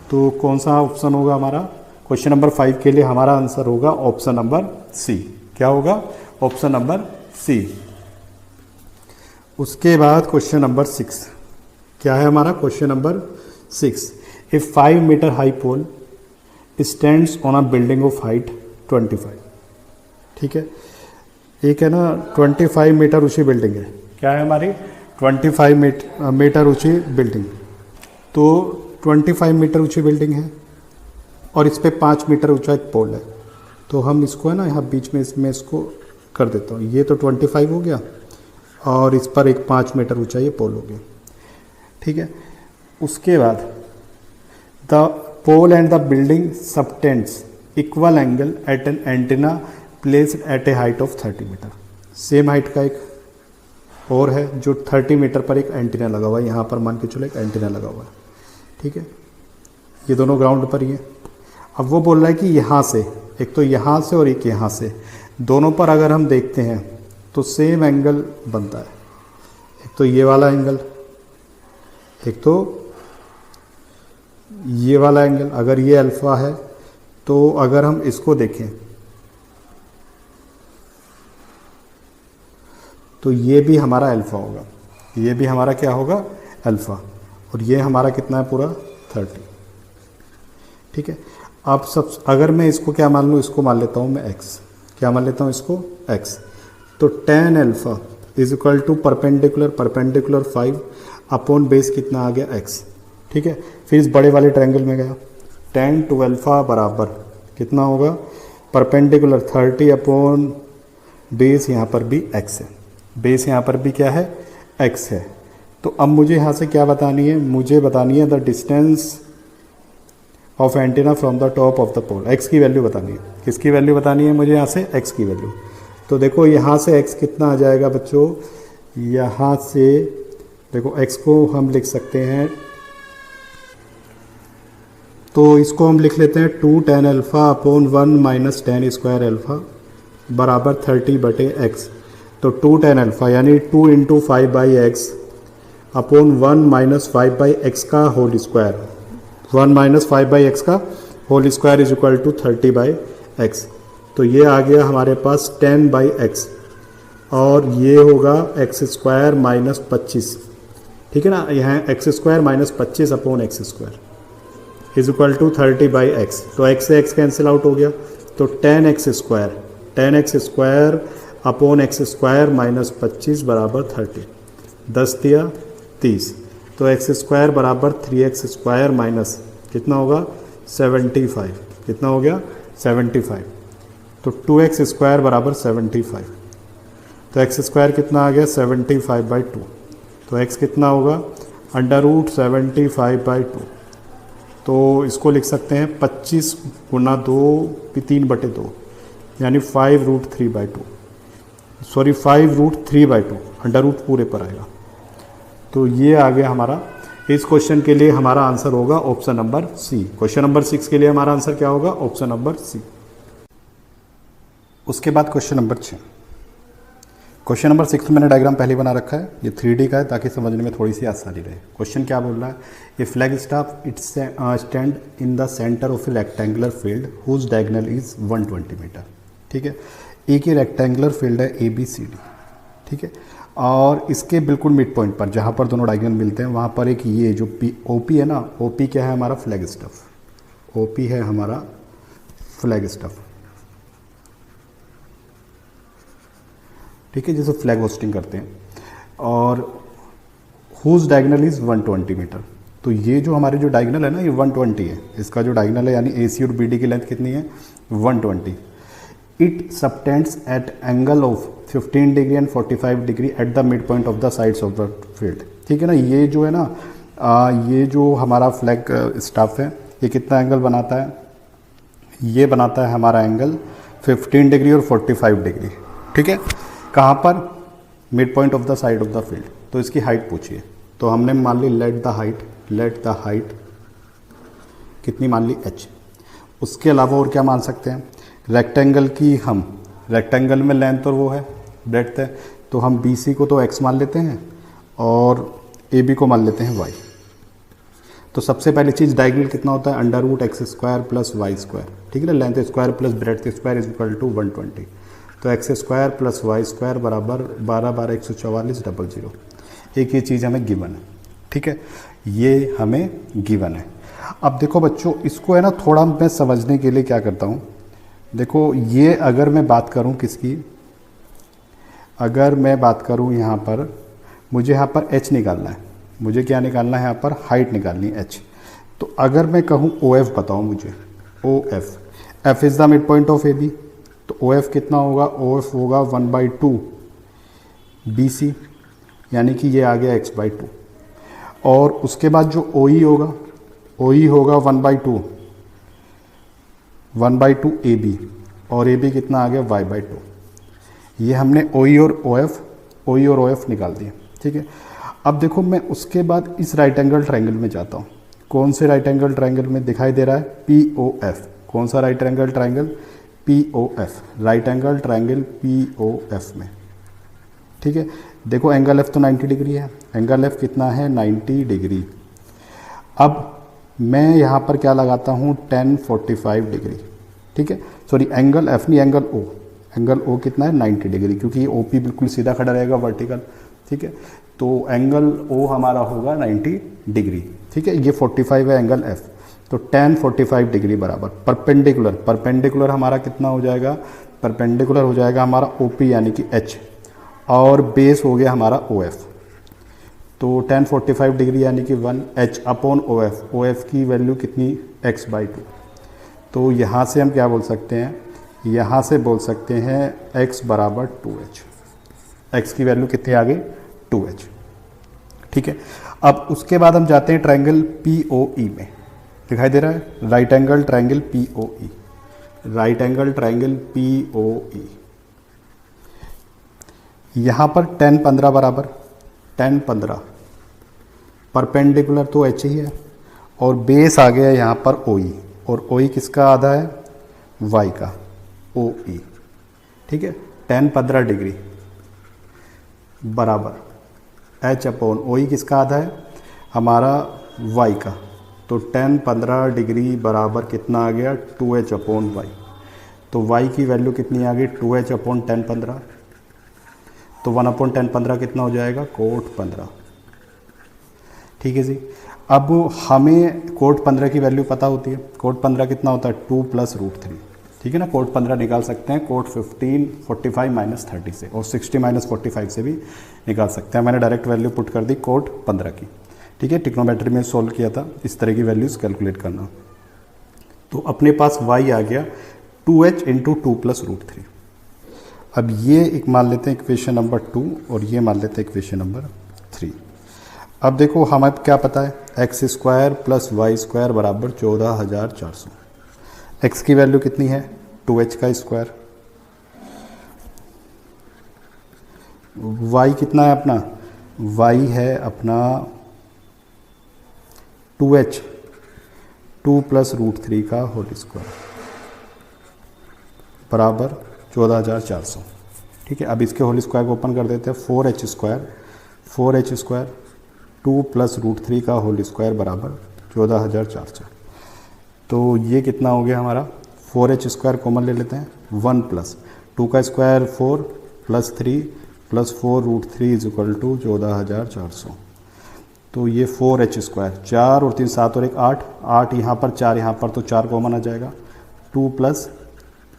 [SPEAKER 1] तो कौन सा ऑप्शन होगा हमारा, क्वेश्चन नंबर 5 के लिए हमारा आंसर होगा ऑप्शन नंबर सी। क्या होगा, ऑप्शन नंबर सी। उसके बाद क्वेश्चन नंबर 6 क्या है हमारा, question number 6, a 5 metre high pole stands on a building of height 25। ठीक है, एक है ना 25 मीटर ऊंची बिल्डिंग है, क्या है हमारी 25 मीटर ऊंची बिल्डिंग। तो 25 मीटर ऊंची बिल्डिंग है और इस पे 5 मीटर ऊंचा एक पोल है। तो हम इसको है ना यहाँ बीच में इसमें इसको कर देता हूँ, ये तो 25 हो गया और इस पर एक 5 मीटर ऊंचा ये पोल हो गया। ठीक है, उसके बाद the pole and the building subtends equal angle at an antenna placed at a height of 30 metre. Same height का एक और है जो 30 मीटर पर एक एंटीना लगा हुआ है, यहाँ पर मान के चलो एक एंटीना लगा हुआ है। ठीक है, ये दोनों ग्राउंड पर ही है। अब वो बोल रहा है कि यहाँ से, एक तो यहाँ से और एक यहाँ से, दोनों पर अगर हम देखते हैं तो सेम एंगल बनता है। एक तो ये वाला एंगल, एक तो ये वाला एंगल। अगर ये अल्फा है तो अगर हम इसको देखें तो ये भी हमारा अल्फा होगा, ये भी हमारा क्या होगा, अल्फा। और ये हमारा कितना है पूरा 30। ठीक है, अब सब अगर मैं इसको क्या मान लूँ, इसको मान लेता हूँ मैं x, क्या मान लेता हूँ इसको x। तो tan alpha is equal to perpendicular, perpendicular 5 upon base कितना आ गया x। ठीक है, फिर इस बड़े वाले ट्रायंगल में गया, tan टू अल्फा बराबर कितना होगा, परपेंडिकुलर 30 अपॉन बेस, यहाँ पर भी x है, बेस यहाँ पर भी क्या है, x है। तो अब मुझे यहाँ से क्या बतानी है, मुझे बतानी है the distance of antenna from the top of the pole. x की वैल्यू बतानी है, किसकी वैल्यू बतानी है मुझे यहाँ से, x की वैल्यू। तो देखो यहाँ से x कितना आ जाएगा बच्चों, यहाँ से देखो x को हम लिख सकते हैं, तो इसको हम लिख लेते हैं 2 tan alpha upon 1 minus tan square alpha बराबर 30/x। तो 2 tan अल्फा यानी 2 into 5/x upon 1 minus 5/x का होल स्क्वायर, 1 माइनस 5/x का whole square is equal to 30/x। तो ये आ गया हमारे पास 10/x और ये होगा x स्क्वायर माइनस 25। ठीक है ना, यहाँ x square minus 25 upon x square is equal to 30/x। तो x से x कैंसिल आउट हो गया, तो 10x square, 10x square upon x square minus 25 बराबर 30, 10 दिया 30। तो x स्क्वायर बराबर 3x स्क्वायर माइनस कितना होगा 75, कितना हो गया 75। तो 2x स्क्वायर बराबर 75। तो x स्क्वायर कितना आ गया 75/2। तो x कितना होगा √75/2। तो इसको लिख सकते हैं 25 गुना 2 3/2 यानी 5√3/2, सॉरी 5√3/2, अंडर रूट पूरे पर आएगा। तो ये आ गया हमारा, इस क्वेश्चन के लिए हमारा आंसर होगा option number C. Question number 6 के लिए हमारा आंसर क्या होगा, ऑप्शन नंबर सी। उसके बाद क्वेश्चन नंबर 6। क्वेश्चन नंबर 6 में मैंने डायग्राम पहले बना रखा है, ये 3D का है ताकि समझने में थोड़ी सी आसानी रहे। क्वेश्चन क्या बोल रहा है, ये flag staff it's stand in the centre of a rectangular field whose diagonal is 120 metre. ठीक है, एक ही रेक्टेंगुलर फील्ड है ABCD। ठीक है, और इसके बिल्कुल मिड पॉइंट पर जहाँ पर दोनों डायगोनल मिलते हैं वहाँ पर एक ये जो OP है ना, OP क्या है हमारा फ्लैग स्टफ, OP है हमारा फ्लैग स्टफ। ठीक है, जैसे फ्लैग होस्टिंग करते हैं, और हुज डायगोनल इज 120 मीटर। तो ये जो हमारे जो डायगोनल है ना, ये 120 है, इसका जो डायगोनल है यानी AC और BD की लेंथ कितनी है 120। It subtends at angle of 15 degree and 45 degree at the mid point of the sides of the field. ठीक है ना, ये जो है ना ये जो हमारा फ्लैग स्टाफ है ये कितना एंगल बनाता है, ये बनाता है हमारा एंगल 15 डिग्री और 45 डिग्री। ठीक है, कहाँ पर, mid point of the side of the field. तो इसकी हाइट पूछिए, तो हमने मान ली लेट द हाइट कितनी मान ली h। उसके अलावा और क्या मान सकते हैं, रेक्टेंगल की, हम रेक्टेंगल में लेंथ और वो है ब्रेड्थ है, तो हम BC को तो x मान लेते हैं और AB को मान लेते हैं y। तो सबसे पहली चीज़ डायगोनल कितना होता है, under root x square plus y square. ठीक है ना, length square plus breadth square is equal to 120। तो x square plus y square बराबर 12/144 एक ये चीज़ हमें गिवन है। ठीक है, ये हमें गिवन है। अब देखो बच्चों, इसको है ना थोड़ा मैं समझने के लिए क्या करता हूँ, देखो ये अगर मैं बात करूँ किसकी, अगर मैं बात करूँ यहाँ पर, मुझे यहाँ पर h निकालना है, मुझे क्या निकालना है, यहाँ पर हाइट निकालनी है h। तो अगर मैं कहूँ OF बताओ मुझे, OF, F is the mid point of AB, तो OF कितना होगा, OF होगा 1/2 BC, यानी कि ये आ गया x/2। और उसके बाद जो OE होगा, OE होगा 1/2 AB, और AB कितना आ गया, y/2। ये हमने OE और OF निकाल दिए। ठीक है, अब देखो मैं उसके बाद इस राइट एंगल ट्रायंगल में जाता हूँ। कौन से राइट एंगल ट्रायंगल में दिखाई दे रहा है, POF। कौन सा right angle triangle, POF, right angle triangle POF में। ठीक है, देखो एंगल F तो 90 डिग्री है, एंगल F कितना है, 90 डिग्री। अब मैं यहाँ पर क्या लगाता हूँ, 1045 डिग्री। ठीक है, सॉरी एंगल F नहीं, एंगल O कितना है, 90 डिग्री, क्योंकि ये OP बिल्कुल सीधा खड़ा रहेगा वर्टिकल। ठीक है, तो एंगल O हमारा होगा 90 डिग्री। ठीक है, ये 45 है एंगल F, तो 1045 डिग्री बराबर परपेंडिकुलर हमारा कितना हो जाएगा, परपेंडिकुलर हो जाएगा हमारा OP यानी कि H, और बेस हो गया हमारा OF। तो 1045 डिग्री यानी कि 1h अपॉन OF की वैल्यू कितनी, x/2। तो यहाँ से हम क्या बोल सकते हैं, यहाँ से बोल सकते हैं x बराबर 2h, x की वैल्यू कितनी आ गई, 2h। ठीक है, अब उसके बाद हम जाते हैं ट्रायंगल POE में। दिखाई दे रहा है, right angle triangle POE, right angle triangle POE। यहाँ पर 10-15 बराबर 10-15, परपेंडिकुलर तो H ही है, और बेस आ गया यहाँ पर OE, और OE किसका आधा है, Y का, OE। ठीक है, 10-15 डिग्री बराबर H अपॉन OE किसका आधा है, हमारा Y का। तो 10-15 डिग्री बराबर कितना आ गया, 2h अपॉन Y। तो Y की वैल्यू कितनी आ गई, 2h अपॉन 10-15, तो 1/10-15 कितना हो जाएगा, कोट 15। ठीक है जी, अब हमें कोट 15 की वैल्यू पता होती है, कोट 15 कितना होता है, 2 + √3। ठीक है ना, कोट 15 निकाल सकते हैं कोट 45 - 30 से, और 60 - 45 से भी निकाल सकते हैं। मैंने डायरेक्ट वैल्यू पुट कर दी कोट 15 की। ठीक है, ट्रिग्नोमेट्री में सॉल्व किया था, इस तरह की वैल्यूज़ कैलकुलेट करना। तो अपने पास y आ गया 2h × 2 + √3। अब ये एक मान लेते हैं इक्वेशन नंबर 2, और ये मान लेते हैं इक्वेशन नंबर 3। अब देखो हमें क्या पता है, x² + y² बराबर 14400। x की वैल्यू कितनी है, 2h का स्क्वायर, y कितना है अपना, y है अपना 2h 2 + √3 का होल स्क्वायर बराबर 14400। ठीक है, अब इसके होल स्क्वायर को ओपन कर देते हैं, 4h² 2 + √3 का होल स्क्वायर बराबर 14400। तो ये कितना हो गया हमारा, 4h² कॉमन ले लेते हैं, 1 + 2 का स्क्वायर 4 + 3 + 4 √3 इज इक्वल टू 14400। तो ये 4h², 4 और 3 7 और 1 8, 8 यहाँ पर 4 यहाँ पर, तो 4 कॉमन आ जाएगा, 2 +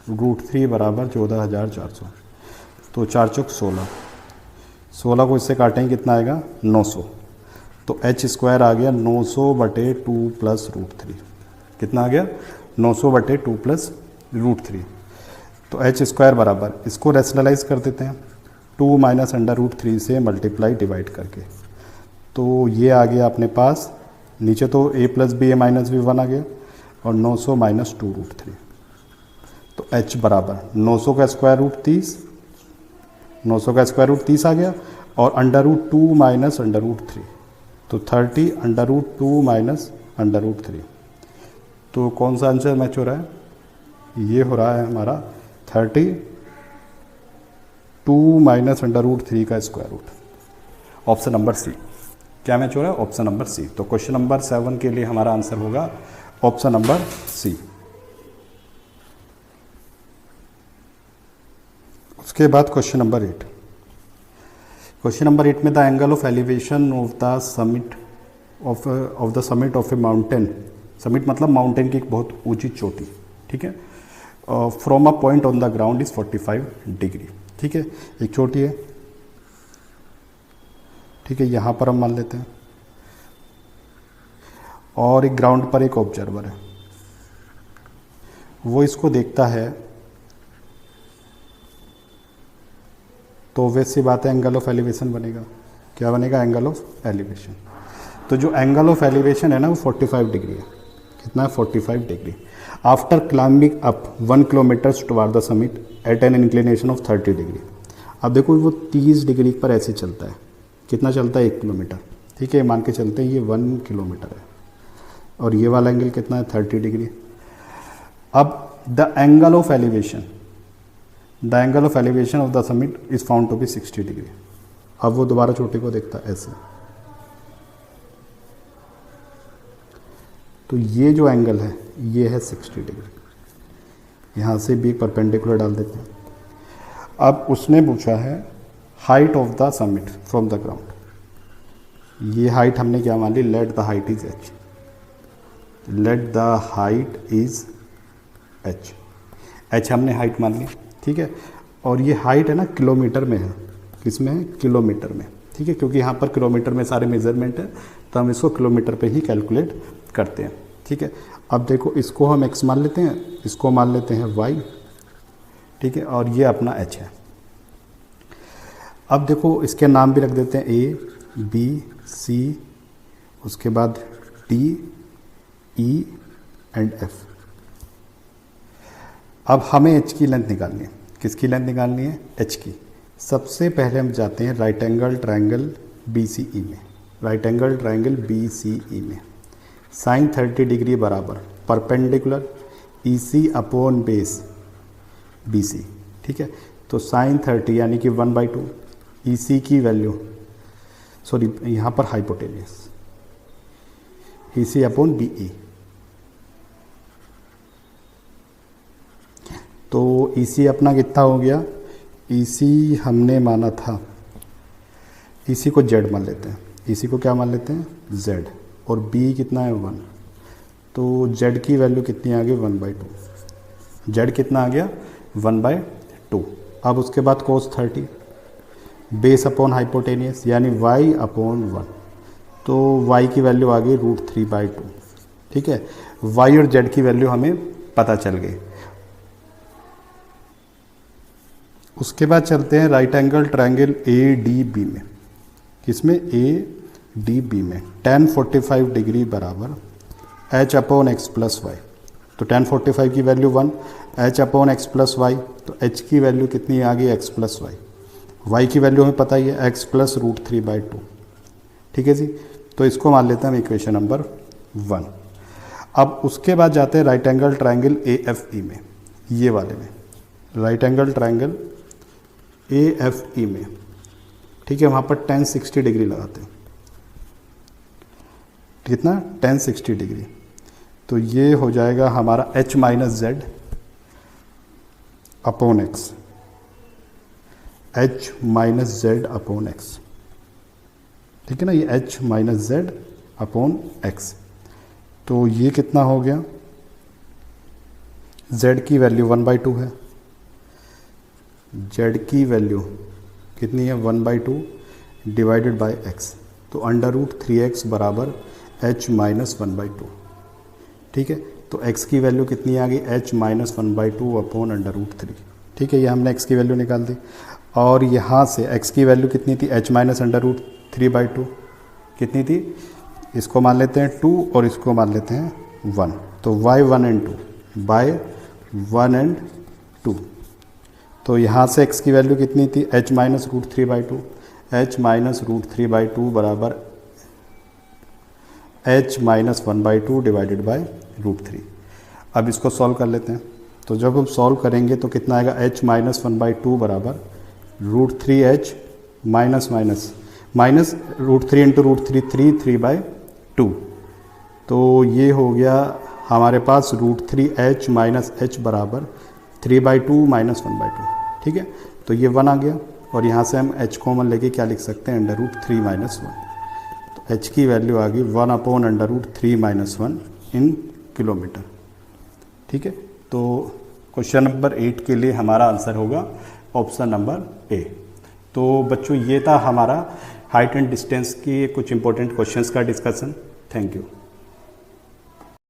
[SPEAKER 1] √3 बराबर 14400। तो 4 चौक 16, 16 को इससे काटेंगे कितना आएगा, 900। तो h² आ गया 900/2 + √3। कितना आ गया, 900/2 + √3। तो एच स्क्वायर बराबर, इसको रैशनलाइज कर देते हैं 2 माइनस अंडर रूट 3 से मल्टीप्लाई डिवाइड करके, तो ये आ गया अपने पास, नीचे तो a plus B A minus B 1 आ गया और 900 माइनस 2 रूट 3, तो h बराबर 900 का स्क्वायर रूट 30, 900 का स्क्वायर रूट 30 आ गया और under root 2 minus under root 3, तो 30 under root 2 minus under root 3। तो कौन सा आंसर मैच हो रहा है? ये हो रहा है हमारा 32 माइनस अंडर रूट 3 का square root, option number C. क्या मैच हो रहा है? Option number C. तो क्वेश्चन नंबर 7 के लिए हमारा आंसर होगा ऑप्शन नंबर सी। उसके बाद क्वेश्चन नंबर 8। क्वेश्चन नंबर 8 में the angle of elevation of the summit of the summit of A mountain, summit मतलब माउंटेन की एक बहुत ऊंची चोटी, ठीक है, from a point on the ground is 45 degree, ठीक है, एक चोटी है, ठीक है, यहाँ पर हम मान लेते हैं, और एक ग्राउंड पर एक ऑब्जर्वर है, वो इसको देखता है, तो वैसी बात है एंगल ऑफ एलिवेशन बनेगा। क्या बनेगा? Angle of elevation. तो जो एंगल ऑफ एलिवेशन है ना वो 45 डिग्री है। कितना है? 45 degree. After climbing up 1 kilometre toward the summit at an inclination of 30 degree. अब देखो वो 30 डिग्री पर ऐसे चलता है, कितना चलता है? 1 किलोमीटर, ठीक है, मान के चलते हैं ये 1 किलोमीटर है, और ये वाला एंगल कितना है? 30 डिग्री। अब the angle of elevation of the summit is found to be 60 degree. अब वो दोबारा चोटी को देखता है ऐसे, तो ये जो एंगल है ये है 60 डिग्री। यहाँ से भी परपेंडिकुलर डाल देते हैं। अब उसने पूछा है height of the summit from the ground. ये हाइट हमने क्या मान ली? Let the height is H, let the height is H, H हमने हाइट मान ली, ठीक है, और ये हाइट है ना किलोमीटर में है, किस में है? किलोमीटर में, ठीक है, क्योंकि यहाँ पर किलोमीटर में सारे मेजरमेंट है, तो हम इसको किलोमीटर पे ही कैलकुलेट करते हैं, ठीक है। अब देखो इसको हम x मान लेते हैं, इसको मान लेते हैं y, ठीक है, और ये अपना h है। अब देखो इसके नाम भी रख देते हैं a, b, c, उसके बाद d, e एंड f। अब हमें h की लेंथ निकालनी है। किसकी लेंथ निकालनी है? h की। सबसे पहले हम जाते हैं राइट एंगल ट्रायंगल BCE में, राइट एंगल ट्रायंगल BCE में साइन 30 डिग्री बराबर perpendicular EC upon base BC, ठीक है। तो साइन 30 यानी कि 1/2 EC की वैल्यू, सॉरी यहाँ पर हाइपोटेनियस EC अपॉन BE। तो EC अपना कितना हो गया? EC हमने माना था, EC को Z मान लेते हैं, EC को क्या मान लेते हैं? Z, और B कितना है? 1, तो Z की वैल्यू कितनी आ गई? 1/2। Z कितना आ गया? 1/2। अब उसके बाद cos 30 बेस अपॉन हाइपोटेनियस यानी y अपॉन 1, तो y की वैल्यू आ गई √3/2, ठीक है। y और z की वैल्यू हमें पता चल गई। उसके बाद चलते हैं राइट एंगल ट्रायंगल ADB में। किसमें? ADB में tan 45 डिग्री बराबर h upon x plus Y. तो tan 45 की value 1, h upon x plus Y, तो h की वैल्यू कितनी आ गई? x plus y. y की वैल्यू हमें पता ही है x प्लस √3/2, ठीक है जी। तो इसको मान लेते हैं हम इक्वेशन नंबर 1। अब उसके बाद जाते हैं राइट एंगल ट्रायंगल AFE में, ये वाले में, राइट एंगल ट्रायंगल AFE में, ठीक है, वहाँ पर tan 60 डिग्री लगाते हैं। कितना? tan 60 degree. तो ये हो जाएगा हमारा h minus z upon x, h minus z upon x, ठीक है ना, ये h minus z upon x। तो ये कितना हो गया? z की वैल्यू 1/2 है, z की वैल्यू कितनी है? 1/2 डिवाइडेड बाय x, तो √3x बराबर h माइनस 1/2, ठीक है। तो x की वैल्यू कितनी आ गई? h माइनस 1/2 अपॉन √3, ठीक है, ये हमने x की वैल्यू निकाल दी। और यहाँ से x की वैल्यू कितनी थी, h माइनस अंडर रूट 3/2 कितनी थी, इसको मान लेते हैं 2 और इसको मान लेते हैं 1, तो y 1 and 2 बाय 1 and 2। तो यहाँ से x की वैल्यू कितनी थी, h minus root 3/2, h minus root 3/2 बराबर h minus 1/2 divided by root 3। अब इसको सॉल्व कर लेते हैं, तो जब हम सॉल्व करेंगे तो कितना आएगा, h माइनस 1/2 बराबर root 3h minus minus minus root 3 into root 3 3/2। तो ये हो गया हमारे पास रूट 3h माइनस h बराबर 3/2 माइनस 1/2। ठीक है, तो ये 1 आ गया और यहाँ से हम h कॉमन लेके क्या लिख सकते हैं, अंडर रूट 3 माइनस 1। तो h की वैल्यू आ गई 1 under root 3 minus 1 in kilometre. ठीक है, तो क्वेश्चन नंबर 8 के लिए हमारा आंसर होगा ऑप्शन नंबर ए। तो बच्चों ये था हमारा हाइट एंड डिस्टेंस की कुछ इंपॉर्टेंट क्वेश्चंस का डिस्कशन। Thank you.